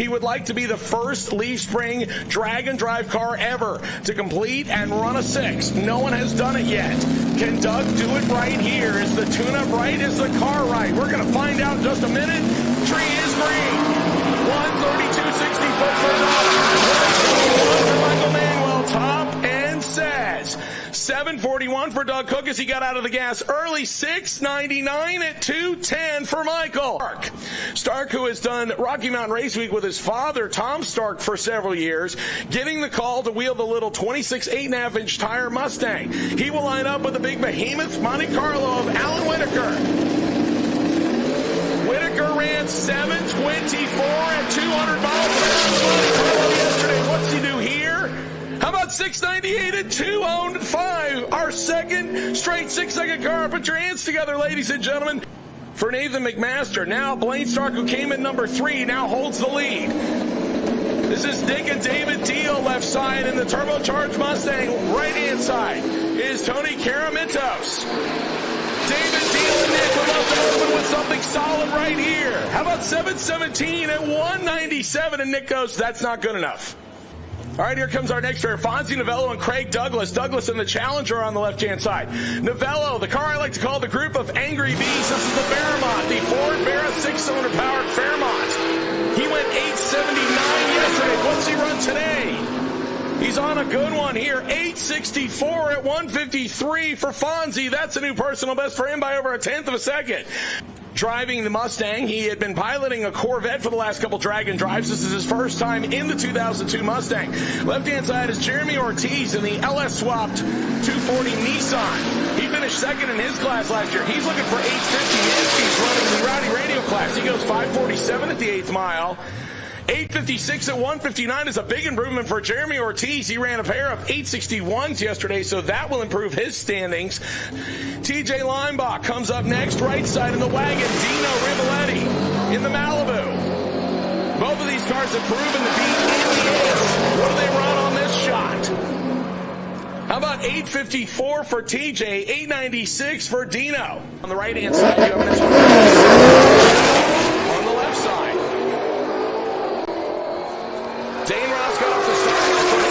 He would like to be the first Leaf Spring drag and drive car ever to complete and run a 6. No one has done it yet. Can Doug do it right here? Is the tune-up right? Is the car right? We're going to find out in just a minute. Tree is green. 132.60 foot per dollar. For Michael Manuel, top and says. 741 for Doug Cook as he got out of the gas early. 699 at 210 for Michael Stark, who has done Rocky Mountain Race Week with his father, Tom Stark, for several years, getting the call to wheel the little 26 8.5 inch tire Mustang. He will line up with the big behemoth Monte Carlo of Alan Whitaker. Whitaker ran 724 at 200 miles per hour yesterday. What's he do here? How about 698 at 205? Our second straight 6-second car. Put your hands together, ladies and gentlemen. For Nathan McMaster. Now Blaine Stark, who came in number 3, now holds the lead. This is Dick and David Deal left side, and the turbocharged Mustang right-hand side is Tony Karamitos. David Deal and Nick would love to open with something solid right here. How about 717 at 197? And Nick goes, that's not good enough. All right, here comes our next pair. Fonzie Novello and Craig Douglas. Douglas and the Challenger on the left-hand side. Novello, the car I like to call the group of angry bees. This is the Fairmont, the Ford Barra 6-cylinder powered Fairmont. He went 879 yesterday. What's he run today? He's on a good one here. 864 at 153 for Fonzie. That's a new personal best for him by over 1/10 of a second. Driving the Mustang, he had been piloting a Corvette for the last couple drag and drives. This is his first time in the 2002 Mustang. Left-hand side is Jeremy Ortiz in the LS-swapped 240 Nissan. He finished second in his class last year. He's looking for 850 if he's running the Rowdy Radio class. He goes 547 at the 8th mile. 856 at 159 is a big improvement for Jeremy Ortiz. He ran a pair of 861s yesterday, so that will improve his standings. TJ Leinbach comes up next, right side in the wagon. Dino Rivoletti in the Malibu. Both of these cars have proven to be in the ace. What do they run on this shot? How about 854 for TJ, 896 for Dino? On the right-hand side, you have on the left side. Dane Ross got off the start.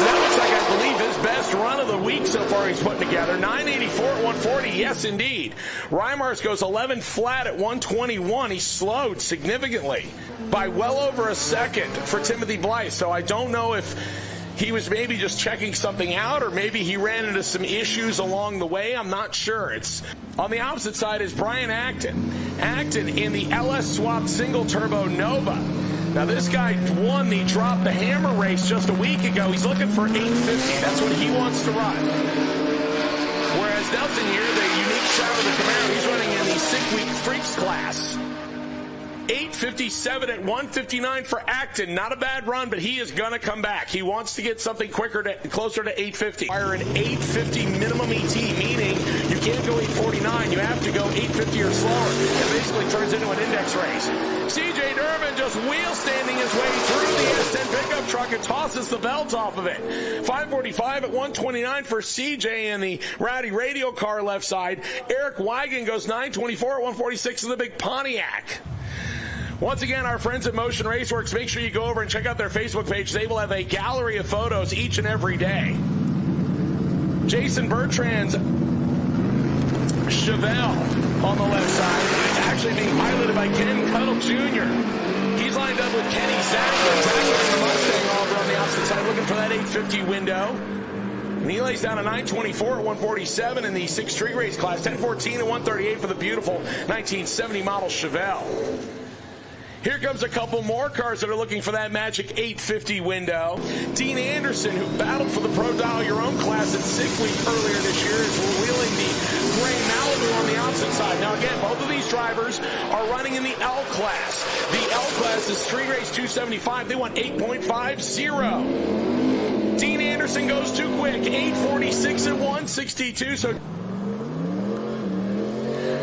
That looks like, I believe, his best run of the week so far he's putting together. 984 at 140, yes, indeed. Reimers goes 11 flat at 121. He slowed significantly by well over a second for Timothy Blythe. So I don't know if he was maybe just checking something out or maybe he ran into some issues along the way. I'm not sure. It's on the opposite side is Brian Acton. Acton in the LS-swapped single-turbo Nova. Now, this guy won the Drop the Hammer race just a week ago. He's looking for 850. That's what he wants to run. Whereas Nelson here, the unique shot of the Camaro, he's running in the Sick Week Freaks class. 857 at 159 for Acton. Not a bad run, but he is going to come back. He wants to get something quicker, closer to 850. Fire an 850 minimum ET, meaning you can't go 849. You have to go 850 or slower. It basically turns into an index race. CJ Durbin just wheel standing his way through the S10 pickup truck and tosses the belt off of it. 545 at 129 for CJ in the Rowdy Radio car left side. Eric Wigan goes 924 at 146 in the big Pontiac. Once again, our friends at Motion Raceworks, make sure you go over and check out their Facebook page. They will have a gallery of photos each and every day. Jason Bertrand's Chevelle on the left side, actually being piloted by Ken Cuttle Jr. He's lined up with Kenny Zackler. Zackler in the Mustang over on the opposite side, looking for that 850 window. And he lays down a 924 at 147 in the 6 street race class, 1014 at 138 for the beautiful 1970 model Chevelle. Here comes a couple more cars that are looking for that magic 850 window. Dean Anderson, who battled for the Pro Dial Your Own class at Sick Week earlier this year, is wheeling the gray Malibu on the opposite side. Now again, both of these drivers are running in the L class. The L class is Street Race 275. They want 8.50. Dean Anderson goes too quick, 846 at 162.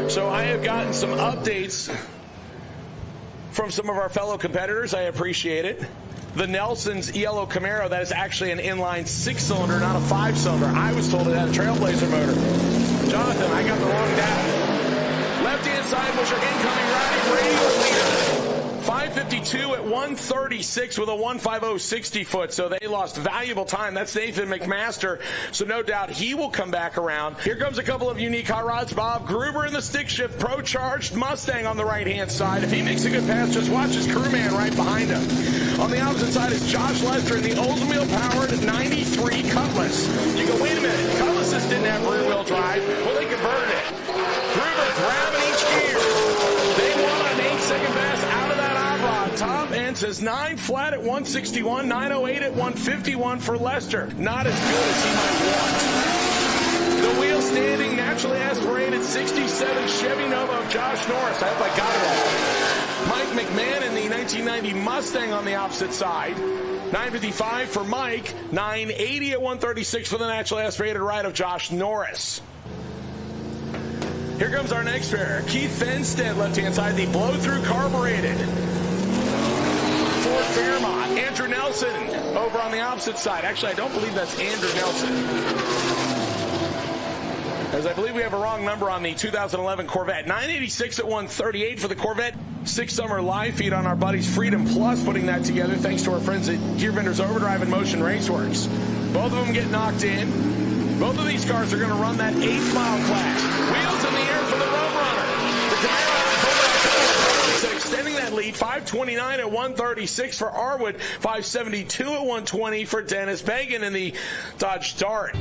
So I have gotten some updates from some of our fellow competitors. I appreciate it. The Nelson's yellow Camaro, that is actually an inline 6-cylinder, not a 5-cylinder. I was told it had a Trailblazer motor. Jonathan, I got the wrong data. Left-hand side was your incoming Rowdy Radio leader. 552 982 at 136 with a 150 60 foot. So they lost valuable time. That's Nathan McMaster. So no doubt he will come back around. Here comes a couple of unique hot rods. Bob Gruber in the stick shift Pro Charged Mustang on the right-hand side. If he makes a good pass, just watch his crewman right behind him. On the opposite side is Josh Lester in the Oldsmobile-powered 93 Cutlass. You go, wait a minute, Cutlasses didn't have rear-wheel drive. Well, they converted it. Gruber grabbing each gear. They won an 8-second pass out of that hot rod. Top end says 9 flat at 161, 908 at 151 for Lester. Not as good as he might want. The wheel standing, naturally aspirated 67 Chevy Nova of Josh Norris. I hope I got it all. Mike McMahon in the 1990 Mustang on the opposite side. 955 for Mike. 980 at 136 for the naturally aspirated ride of Josh Norris. Here comes our next pair. Keith Fenstead, left-hand side, the blow-through carbureted Ford Fairmont. Andrew Nelson over on the opposite side. Actually, I don't believe that's Andrew Nelson, as I believe we have a wrong number on the 2011 Corvette. 986 at 138 for the Corvette. 6 summer live feed on our buddies Freedom Plus putting that together, thanks to our friends at Gear Vendors Overdrive and Motion Raceworks. Both of them get knocked in. Both of these cars are going to run that 8-mile class. Wheels in the air for the Road Runner. The Camaro extending that lead. 529 at 136 for Arwood. 572 at 120 for Dennis Bagan in the Dodge Dart.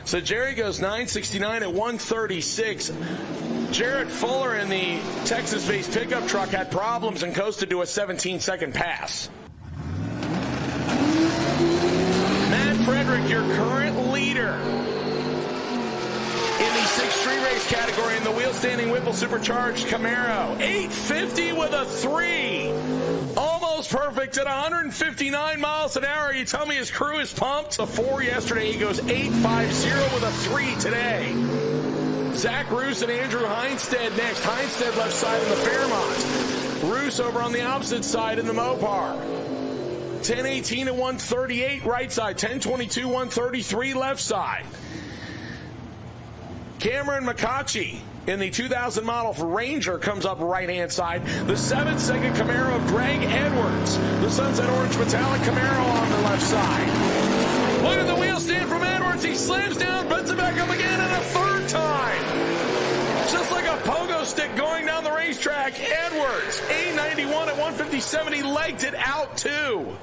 So Jerry goes 969 at 136. Jarrett Fuller in the Texas-based pickup truck had problems and coasted to a 17-second pass. Matt Frederick, your current leader in the 6 street race category in the wheel-standing Whipple Supercharged Camaro. 850 with a 3. Almost perfect at 159 miles an hour. You tell me his crew is pumped? A 4 yesterday. He goes 850 with a 3 today. Zach Roos and Andrew Heinstead next. Heinstead left side in the Fairmont. Roos over on the opposite side in the Mopar. 1018 and 138 right side. 1022, 133 left side. Cameron McCaughey in the 2000 model for Ranger comes up right-hand side. The 7-second Camaro of Greg Edwards. The Sunset Orange Metallic Camaro on the left side. Look at the wheel stand from Edwards. He slams down, puts it back up again, and a third time. Just like a pogo stick going down the racetrack. Edwards, A91 at 157. He legged it out, too.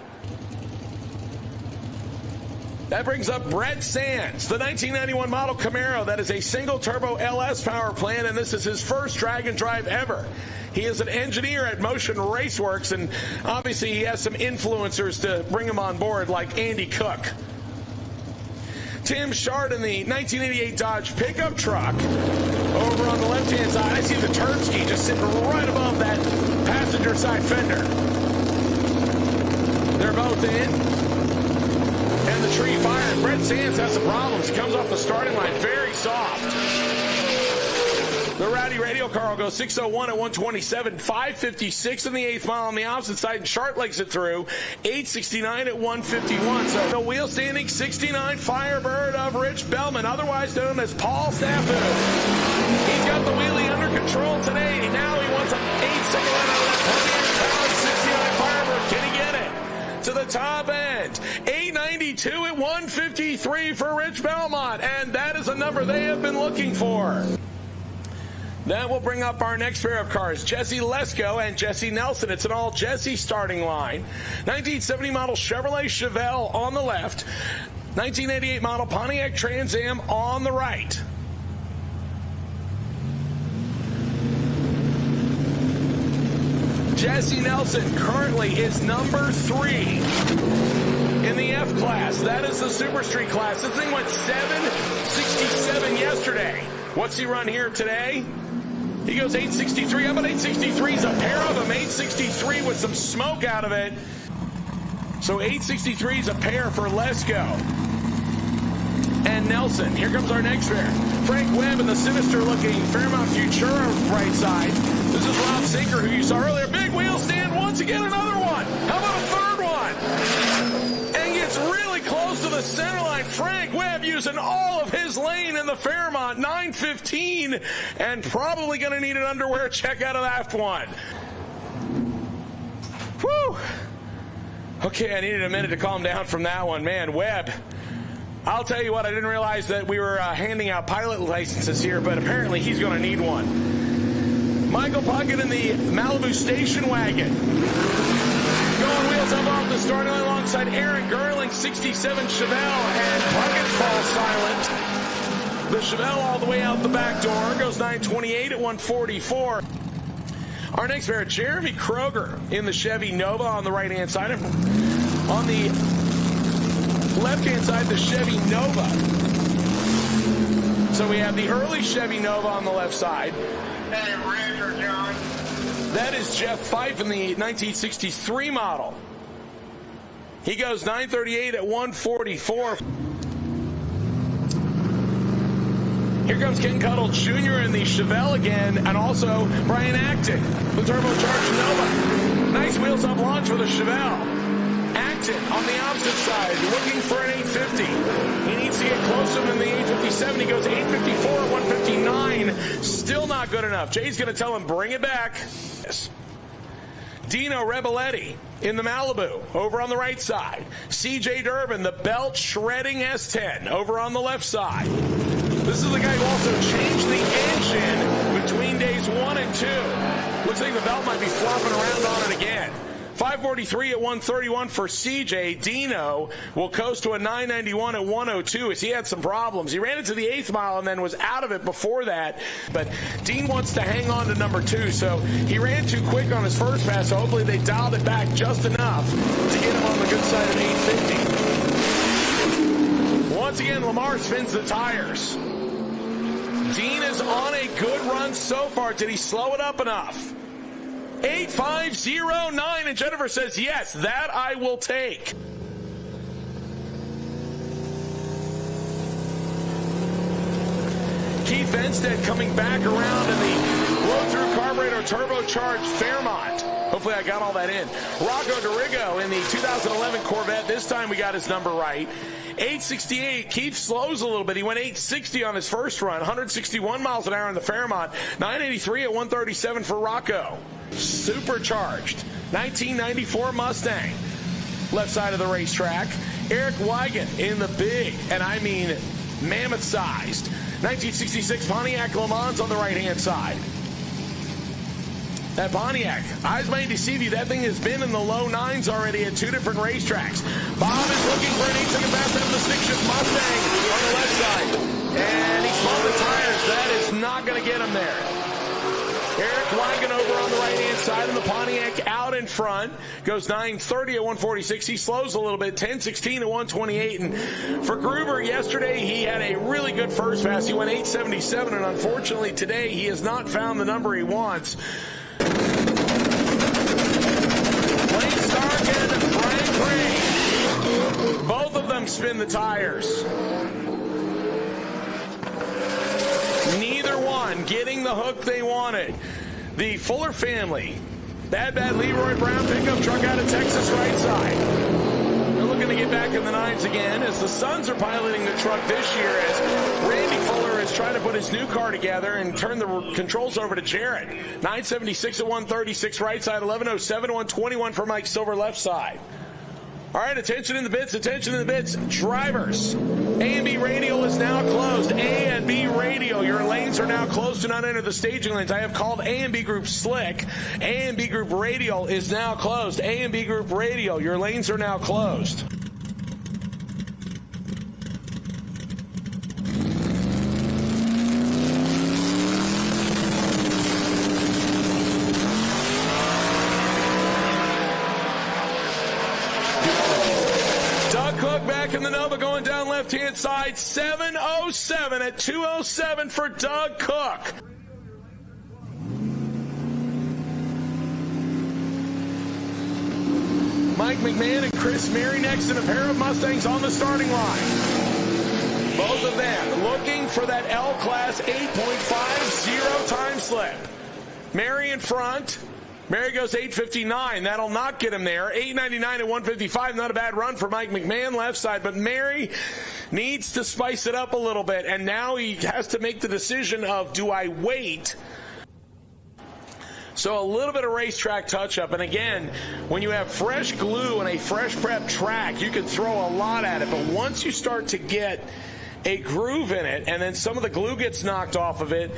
That brings up Brett Sands, the 1991 model Camaro. That is a single-turbo LS power plant, and this is his first drag and drive ever. He is an engineer at Motion Raceworks, and obviously he has some influencers to bring him on board, like Andy Cook. Tim Shard in the 1988 Dodge pickup truck. Over on the left-hand side, I see the turn ski just sitting right above that passenger side fender. They're both in. And the tree fired. Brett Sands has some problems. He comes off the starting line very soft. The Rowdy Radio car will go 601 at 127, 556 in the 8th mile on the opposite side, and Chart legs it through 869 at 151. So the wheel standing 69 Firebird of Rich Bellman, otherwise known as Paul Staffu. He's got the wheelie under control today. Now he wants an 8-second run out of that Pontiac 69 Firebird. Can he get it? To the top end. 892 at 153 for Rich Belmont. And that is a number they have been looking for. That will bring up our next pair of cars, Jesse Lesko and Jesse Nelson. It's an all Jesse starting line. 1970 model Chevrolet Chevelle on the left. 1988 model Pontiac Trans Am on the right. Jesse Nelson currently is number 3 in the F class. That is the Super Street class. This thing went 767 yesterday. What's he run here today? He goes 863. How about 863? He's a pair of them. 863 with some smoke out of it. So 863 is a pair for Lesko. and Nelson. Here comes our next pair. Frank Webb and the sinister-looking Fairmont Futura right side. This is Rob Sinker, who you saw earlier. Big wheel stand once again, another one. How about a third one? And gets really close to the center line. Frank Webb using all of his lane in the Fairmont. 9:15, and probably going to need an underwear check out of that one. Whew. Okay, I needed a minute to calm down from that one. Man, Webb, I'll tell you what, I didn't realize that we were handing out pilot licenses here, but apparently he's going to need one. Michael Puckett in the Malibu station wagon. Going wheels up off the starting line alongside Aaron Gerling, 67 Chevelle, and Puckett falls silent. The Chevelle all the way out the back door, goes 928 at 144. Our next pair, Jeremy Kroger in the Chevy Nova on the right-hand side. On the left-hand side, the Chevy Nova. So we have the early Chevy Nova on the left side. Hey, Ranger John. That is Jeff Fife in the 1963 model. He goes 938 at 144. Here comes Ken Cuttle Jr. in the Chevelle again, and also Brian Acton, the turbocharged Nova. Nice wheels up launch for the Chevelle. Acton on the opposite side, looking for an 850. He needs to get closer than the 857. He goes 854 at 159. Still not good enough. Jay's going to tell him, bring it back. Yes. Dino Rebelletti in the Malibu over on the right side. CJ Durbin, the belt shredding S10 over on the left side. This is the guy who also changed the engine between days 1 and 2. Looks like the belt might be flopping around on it again. 543 at 131 for CJ. Dino will coast to a 991 at 102 as he had some problems. He ran into the 8th mile and then was out of it before that. But Dean wants to hang on to number 2, so he ran too quick on his first pass. So hopefully they dialed it back just enough to get him on the good side of 850. Once again, Lamar spins the tires. Dean is on a good run so far. Did he slow it up enough? 8509, and Jennifer says, yes, that I will take. Keith Benstead coming back around in the blow-through carburetor turbocharged Fairmont. Hopefully I got all that in. Rocco DeRigo in the 2011 Corvette. This time we got his number right. 868. Keith slows a little bit. He went 860 on his first run. 161 miles an hour in the Fairmont. 983 at 137 for Rocco. Supercharged 1994 Mustang. Left side of the racetrack. Eric Wigan in the big, and I mean mammoth-sized, 1966 Pontiac Le Mans on the right-hand side. That Pontiac, eyes might deceive you, that thing has been in the low 9s already at 2 different racetracks. Bob is looking for an 8-second pass out of the stick-shift Mustang on the left side. And he's pulled the tires. That is not going to get him there. Eric Wigan over on the right-hand side, and the Pontiac out in front. Goes 930 at 146. He slows a little bit, 1016 at 128. And for Gruber, yesterday he had a really good first pass. He went 877, and unfortunately today he has not found the number he wants. Lane Stark and Brian Gray, both of them spin the tires. Neither one getting the hook they wanted. The Fuller family, Bad Leroy Brown pickup truck out of Texas right side. They're looking to get back in the 9s again as the Sons are piloting the truck this year as Randy Fuller is trying to put his new car together and turn the controls over to Jarrett. 976 at 136 right side, 1107 at 121 for Mike Silver left side. All right, attention in the bits, attention in the bits. Drivers, A and B radial is now closed. A and B radial, your lanes are now closed. Do not enter the staging lanes. I have called A and B group slick. A and B group radial is now closed. A and B group radial, your lanes are now closed. Cook back in the Nova going down left-hand side. 707 at 207 for Doug Cook. Mike McMahon and Chris Mary next in a pair of Mustangs on the starting line. Both of them looking for that L-Class 8.50 time slip. Mary in front. Mary goes 8:59. That'll not get him there. 8:99 at 1:55. Not a bad run for Mike McMahon left side, but Mary needs to spice it up a little bit, and now he has to make the decision of, do I wait? So a little bit of racetrack touch-up, and again, when you have fresh glue and a fresh prep track, you can throw a lot at it, but once you start to get a groove in it, and then some of the glue gets knocked off of it,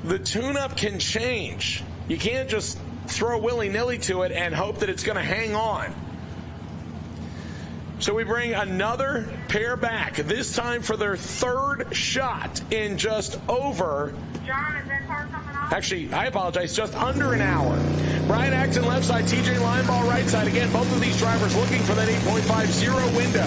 the tune-up can change. You can't just throw willy-nilly to it and hope that it's going to hang on. So we bring another pair back, this time for their third shot in just over... John, is that car coming off? Actually, I apologize, just under an hour. Brian Axton left side, TJ Lineball right side. Again, both of these drivers looking for that 8.50 window.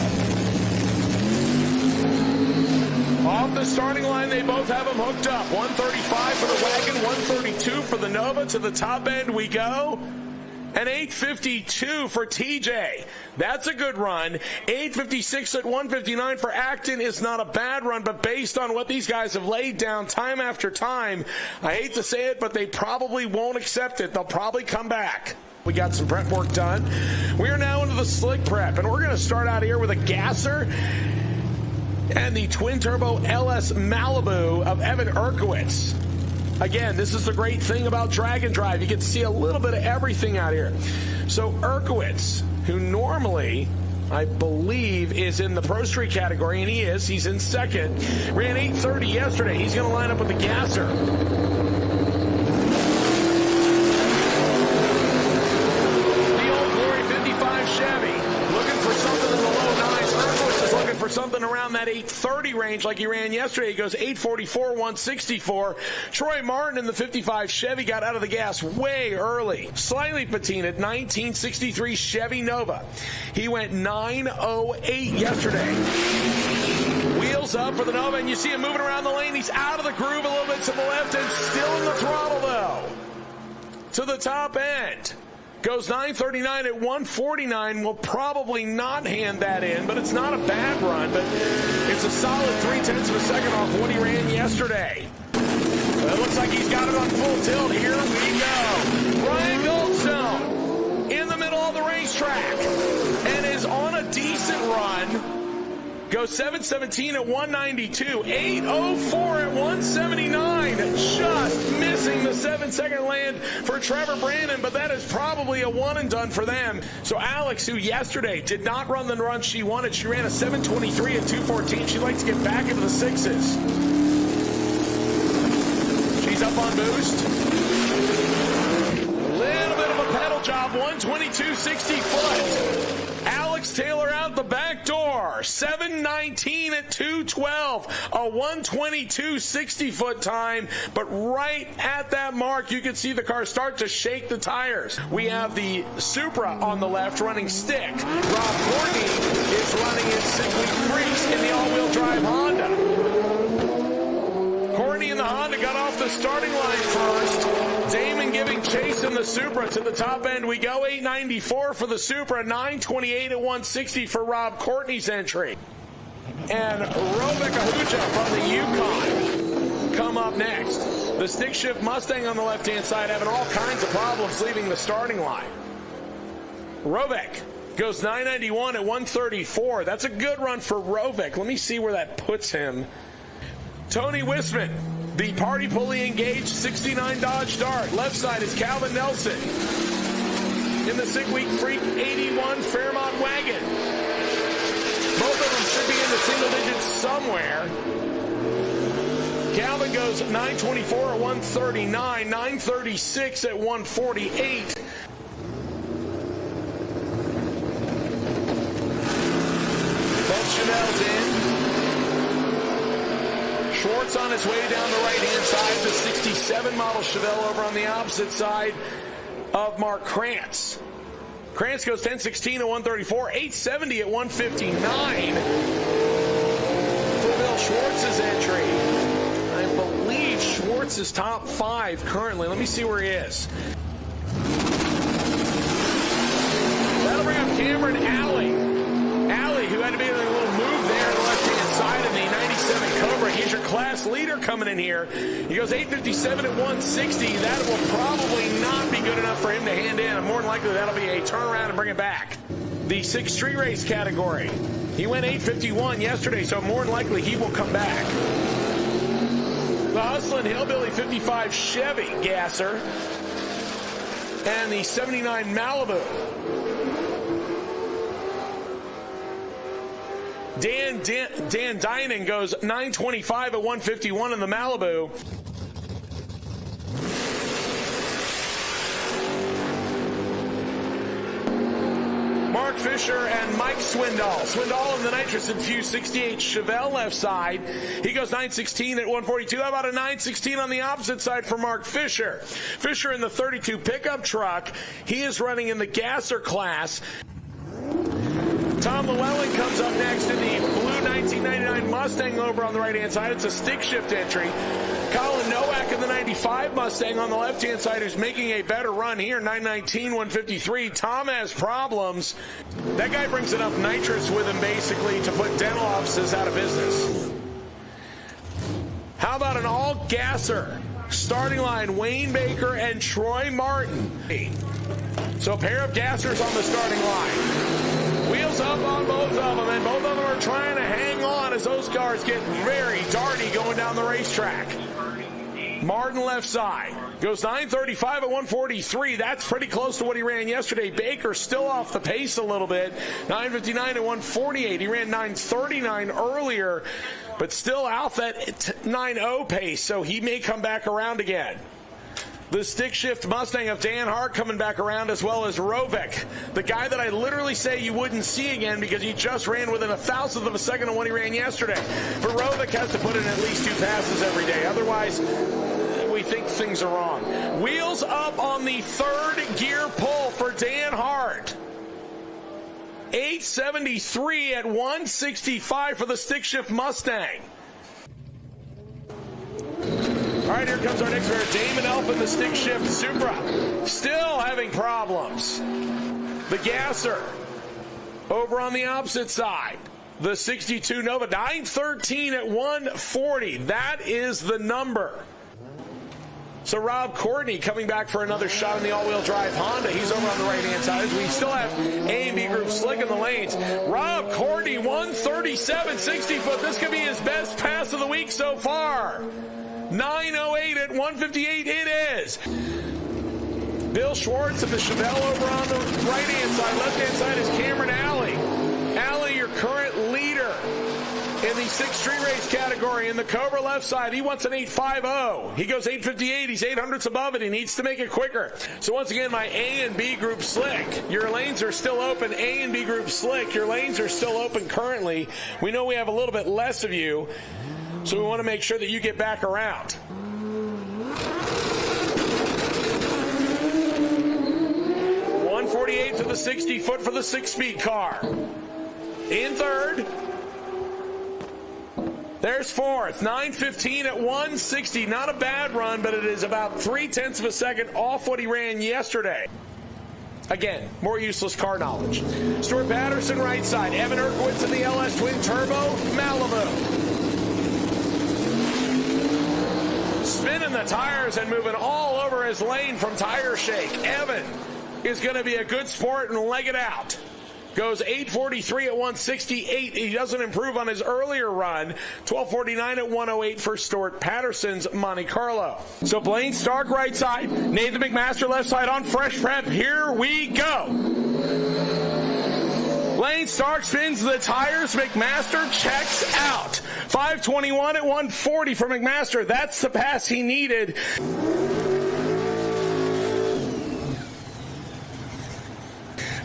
Off the starting line, they both have them hooked up. 135 for the wagon, 132 for the Nova. To the top end we go. And 8:52 for TJ. That's a good run. 8:56 at 1:59 for Acton is not a bad run, but based on what these guys have laid down time after time, I hate to say it, but they probably won't accept it. They'll probably come back. We got some prep work done. We are now into the slick prep, and we're going to start out here with a gasser and the twin-turbo LS Malibu of Evan Erkowitz. Again, this is the great thing about Drag and Drive. You get to see a little bit of everything out here. So Erkowitz, who normally, I believe, is in the Pro Street category, and he is. He's in second. Ran 8:30 yesterday. He's going to line up with the gasser. The Old Glory 55 Chevy, looking for something in the low nines. Erkowitz is looking for something around that 8:30 range like he ran yesterday. He goes 8:44, 164. Troy Martin in the 55 Chevy got out of the gas way early. Slightly patinaed 1963 Chevy Nova. He went 9:08 yesterday. Wheels up for the Nova, and you see him moving around the lane. He's out of the groove a little bit to the left and still in the throttle, though. To the top end. Goes 9:39 at 1:49. Will probably not hand that in, but it's not a bad run, but it's a solid 0.3 of a second off what he ran yesterday. It looks like he's got it on full tilt. Here we go. Brian Goldstone in the middle of the racetrack and is on a decent run. Goes 7:17 at 192, 8:04 at 179. Just missing the 7-second land for Trevor Brandon, but that is probably a one and done for them. So Alex, who yesterday did not run the run she wanted, she ran a 7:23 at 2:14. She'd like to get back into the sixes. She's up on boost. Little bit of a pedal job, 122.60 foot. Alex Taylor out the back door, 7:19 at 2:12, a 122.60 foot time, but right at that mark, you can see the car start to shake the tires. We have the Supra on the left running stick. Rob Courtney is running his 6-week crease in the all-wheel drive Honda. Courtney in the Honda got off the starting line first. Damon giving chase in the Supra. To the top end we go. 894 for the Supra, 928 at 160 for Rob Courtney's entry. And Rovek Ahuja from the Yukon come up next. The stick shift Mustang on the left-hand side having all kinds of problems leaving the starting line. Rovek goes 991 at 134. That's a good run for Rovek. Let me see where that puts him. Tony Wisman, the party pulley engaged 69 Dodge Dart. Left side is Calvin Nelson. In the 6-week Freak 81 Fairmont wagon. Both of them should be in the single digits somewhere. Calvin goes 924 at 139, 936 at 148. Both Chanel's in. Schwartz on his way down the right-hand side. The 67 model Chevelle over on the opposite side of Mark Krantz. Krantz goes 1016 at 134, 870 at 159 for Bill Schwartz's entry. I believe Schwartz is top 5 currently. Let me see where he is. That'll bring up Cameron Alley. Alley, who had to be a little move there on the left-hand inside in the 97 Cobra. He's your class leader coming in here. He goes 857 at 160. That will probably not be good enough for him to hand in. More than likely, that'll be a turnaround and bring it back. The 6 street race category. He went 851 yesterday, so more than likely he will come back. The Hustlin' Hillbilly 55 Chevy gasser. And the 79 Malibu. Dan Dinan goes 925 at 151 in the Malibu. Mark Fisher and Mike Swindoll. Swindoll in the nitrous-infused 68 Chevelle left side. He goes 916 at 142. How about a 916 on the opposite side for Mark Fisher? Fisher in the 32 pickup truck. He is running in the gasser class. Tom Llewellyn comes up next in the blue 1999 Mustang over on the right-hand side. It's a stick shift entry. Colin Nowak in the 95 Mustang on the left-hand side, who's making a better run here, 919, 153. Tom has problems. That guy brings enough nitrous with him, basically, to put dental offices out of business. How about an all-gasser? Starting line, Wayne Baker and Troy Martin. So a pair of gassers on the starting line. Wheels up on both of them, and both of them are trying to hang on as those cars get very darty going down the racetrack. Martin left side. Goes 935 at 143. That's pretty close to what he ran yesterday. Baker still off the pace a little bit. 959 at 148. He ran 939 earlier, but still out that 9.0 pace, so he may come back around again. The stick shift Mustang of Dan Hart coming back around, as well as Rovek, the guy that I literally say you wouldn't see again because he just ran within 1,000th of a second of what he ran yesterday. But Rovek has to put in at least 2 passes every day. Otherwise, we think things are wrong. Wheels up on the 3rd gear pull for Dan Hart. 873 at 165 for the stick shift Mustang. All right, here comes our next pair. Damon Elfin, the stick shift Supra. Still having problems. The gasser over on the opposite side. The 62 Nova, 913 at 140. That is the number. So Rob Courtney coming back for another shot in the all-wheel drive Honda. He's over on the right-hand side. We still have A and B group slick in the lanes. Rob Courtney, 137, 60 foot. This could be his best pass of the week so far. 908 at 158, it is. Bill Schwartz of the Chevelle over on the right-hand side. Left-hand side is Cameron Alley. Alley, your current leader in the 6 street race category. In the Cobra left side, he wants an 850. He goes 858. He's 800ths above it. He needs to make it quicker. So once again, my A and B group slick. Your lanes are still open. A and B group slick. Your lanes are still open currently. We know we have a little bit less of you, so we want to make sure that you get back around. .148 to the 60 foot for the 6-speed car. In 3rd. There's 4th. 915 at 160. Not a bad run, but it is about 0.3 of a second off what he ran yesterday. Again, more useless car knowledge. Stuart Patterson right side. Evan Erkowitz in the LS Twin Turbo Malibu. Spinning the tires and moving all over his lane from Tire Shake. Evan is going to be a good sport and leg it out. Goes 843 at 168. He doesn't improve on his earlier run. 1249 at 108 for Stuart Patterson's Monte Carlo. So Blaine Stark right side. Nathan McMaster left side on fresh prep. Here we go. Blaine Stark spins the tires. McMaster checks out. 521 at 140 for McMaster. That's the pass he needed.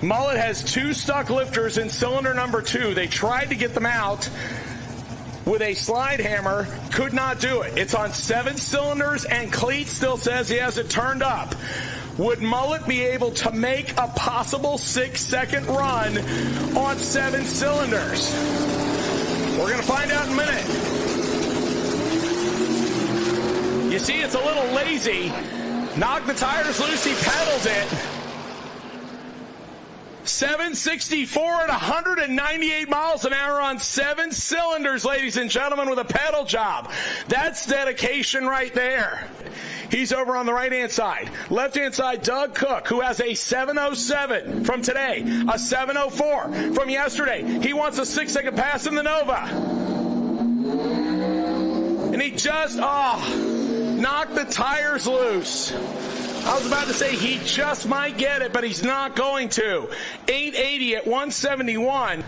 Mullet has 2 stuck lifters in cylinder number 2. They tried to get them out with a slide hammer. Could not do it. It's on 7 cylinders, and Cleat still says he has it turned up. Would Mullet be able to make a possible 6-second run on 7 cylinders? We're going to find out in a minute. You see, it's a little lazy. Knocked the tires loose. He pedals it. 764 at 198 miles an hour on 7 cylinders, ladies and gentlemen, with a pedal job. That's dedication right there. He's over on the right-hand side. Left-hand side, Doug Cook, who has a 707 from today, a 704 from yesterday. He wants a 6-second pass in the Nova. And he just, knocked the tires loose. I was about to say he just might get it, but he's not going to. 880 at 171.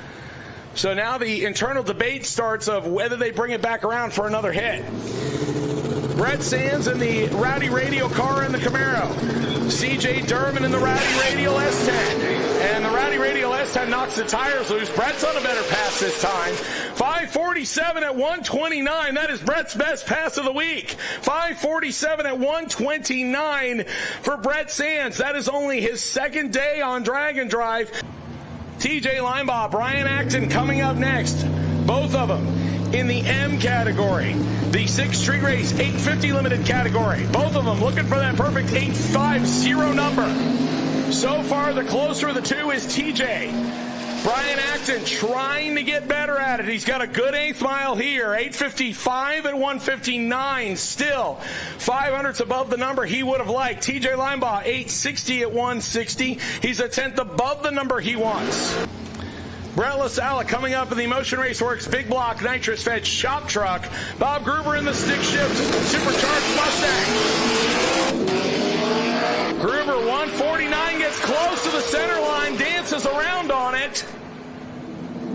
So now the internal debate starts of whether they bring it back around for another hit. Brett Sands in the Rowdy Radial car in the Camaro. CJ Durman in the Rowdy Radial S10. And the Rowdy Radial S10 knocks the tires loose. Brett's on a better pass this time. 547 at 129. That is Brett's best pass of the week. 547 at 129 for Brett Sands. That is only his second day on Drag and Drive. TJ Linebaugh, Brian Acton coming up next. Both of them in the M category. The 6th Street Race 850 limited category. Both of them looking for that perfect 850 number. So far, the closer of the two is TJ. Brian Acton trying to get better at it. He's got a good 8th mile here. 855 at 159 still. 500ths above the number he would have liked. TJ Linebaugh, 860 at 160. He's a 10th above the number he wants. Brett LaSala coming up in the Motion Raceworks Big Block nitrous-fed shop truck. Bob Gruber in the stick-shift supercharged Mustang. Gruber, 149, gets close to the center line, dances around on it,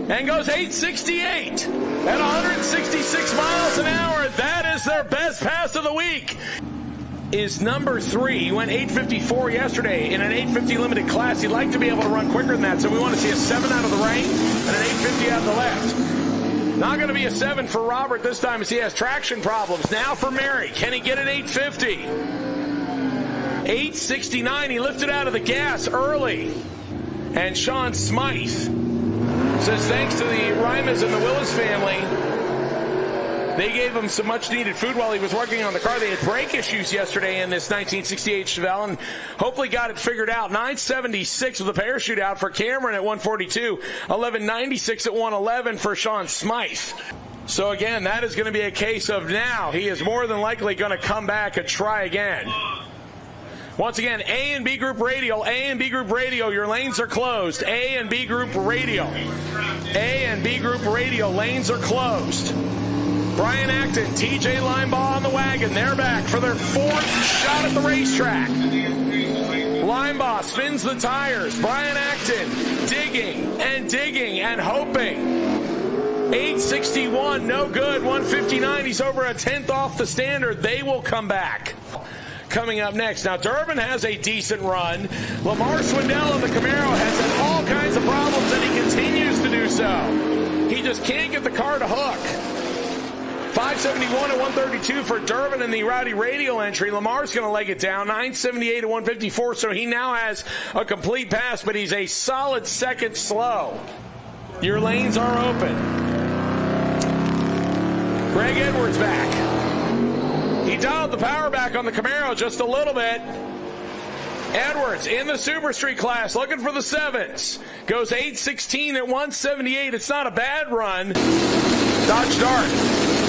and goes 868 at 166 miles an hour. That is their best pass of the week. Is number 3. He went 854 yesterday in an 850 limited class. He'd like to be able to run quicker than that, so we want to see a 7 out of the right and an 850 out of the left. Not going to be a 7 for Robert this time as he has traction problems. Now for Mary. Can he get an 850? 869. He lifted out of the gas early. And Sean Smythe says thanks to the Rimas and the Willis family, they gave him some much-needed food while he was working on the car. They had brake issues yesterday in this 1968 Chevelle and hopefully got it figured out. 976 with a parachute out for Cameron at 142. 1196 at 111 for Sean Smythe. So again, that is going to be a case of now he is more than likely going to come back and try again. Once again, A and B Group Radial, A and B Group Radial, your lanes are closed. A and B Group Radial. A and B Group Radial, lanes are closed. Brian Acton, TJ Linebaugh on the wagon. They're back for their 4th shot at the racetrack. Linebaugh spins the tires. Brian Acton digging and hoping. 861, no good. 159, he's over a 10th off the standard. They will come back. Coming up next. Now, Durbin has a decent run. Lamar Swindell of the Camaro has had all kinds of problems, and he continues to do so. He just can't get the car to hook. 571 at 132 for Durbin in the Rowdy Radial entry. Lamar's going to leg it down. 978 at 154, so he now has a complete pass, but he's a solid second slow. Your lanes are open. Greg Edwards back. He dialed the power back on the Camaro just a little bit. Edwards in the Super Street class looking for the 7s. Goes 816 at 178. It's not a bad run. Dodge Dart.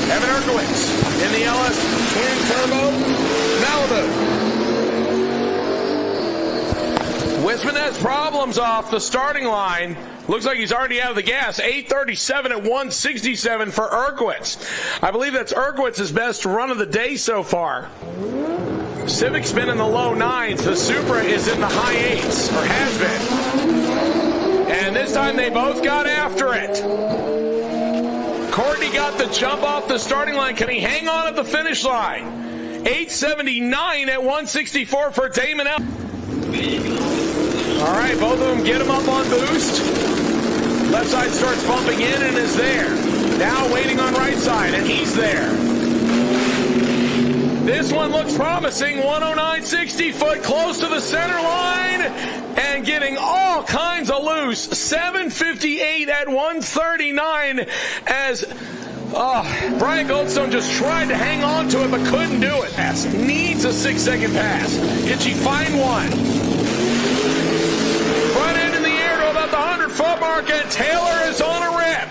Evan Erkowitz in the LS Twin Turbo Malibu. Wisman has problems off the starting line. Looks like he's already out of the gas. 837 at 167 for Erkowitz. I believe that's Erkowitz's best run of the day so far. Civic's been in the low 9s. The Supra is in the high 8s, or has been. And this time they both got after it. Courtney got the jump off the starting line. Can he hang on at the finish line? 879 at 164 for Damon L. All right, both of them get him up on boost. Left side starts bumping in and is there. Now waiting on right side, and he's there. This one looks promising. 109.60 foot close to the center line and getting all kinds of loose. 758 at 139 as Brian Goldstone just tried to hang on to it but couldn't do it. Needs a 6-second pass. Can she find one? Front end in the air to about the 100-foot mark, and Taylor is on a rip.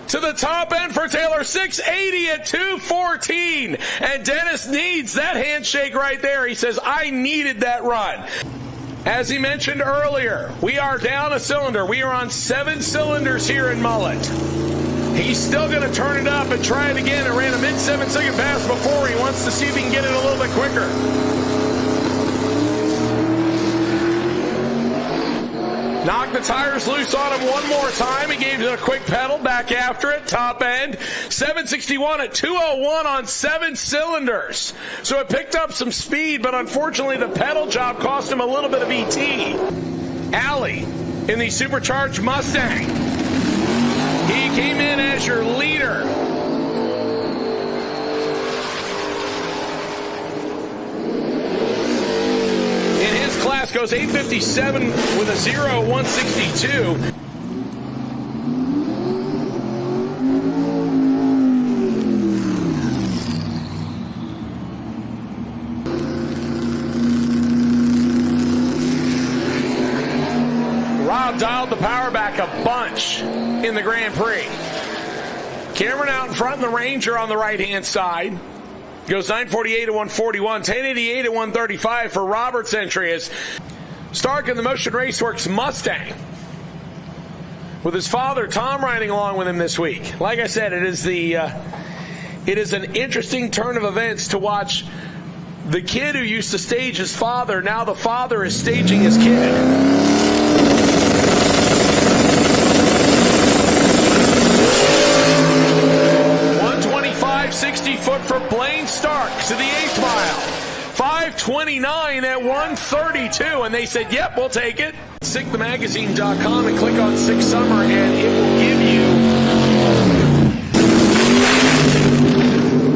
To the top end for Taylor, 680 at 214. And Dennis needs that handshake right there. He says, I needed that run. As he mentioned earlier, we are down a cylinder. We are on 7 cylinders here in Mullet. He's still going to turn it up and try it again. It ran a mid-7-second pass before. He wants to see if he can get it a little bit quicker. Knocked the tires loose on him one more time. He gave it a quick pedal, back after it, top end. 761 at 201 on 7 cylinders. So it picked up some speed, but unfortunately the pedal job cost him a little bit of ET. Alley in the supercharged Mustang. He came in as your leader. Class goes 857 with a 0.162. Rob dialed the power back a bunch in the Grand Prix. Cameron out in front, and the Ranger on the right-hand side. Goes 948 at 141, 1088 at 135 for Robert's entry as Stark in the Motion Raceworks Mustang with his father Tom riding along with him this week. Like I said, it is an interesting turn of events to watch the kid who used to stage his father. Now the father is staging his kid. 60-foot for Blaine Stark to the 8th mile. 5:29 at 1:32, and they said, yep, we'll take it. SickTheMagazine.com and click on Sick Summer, and it will give you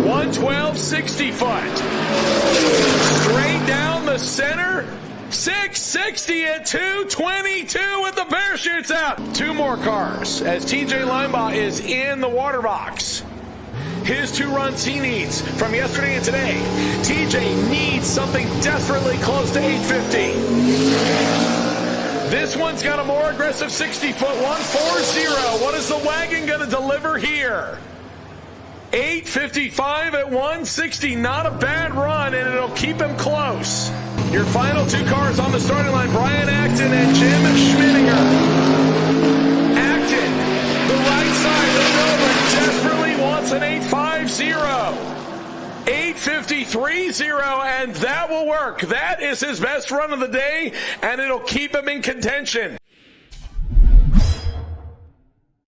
112 60-foot. Straight down the center. 660 at 222 with the parachutes out. 2 more cars as TJ Linebaugh is in the water box. His 2 runs he needs from yesterday and today. TJ needs something desperately close to 850. This one's got a more aggressive 60-foot, 140. What is the wagon going to deliver here? 855 at 160. Not a bad run, and it'll keep him close. Your final 2 cars on the starting line, Brian Acton and Jim Schmidinger. Acton, the right side of Melbourne, desperately wants an 850. 853.0, and that will work. That is his best run of the day, and it'll keep him in contention.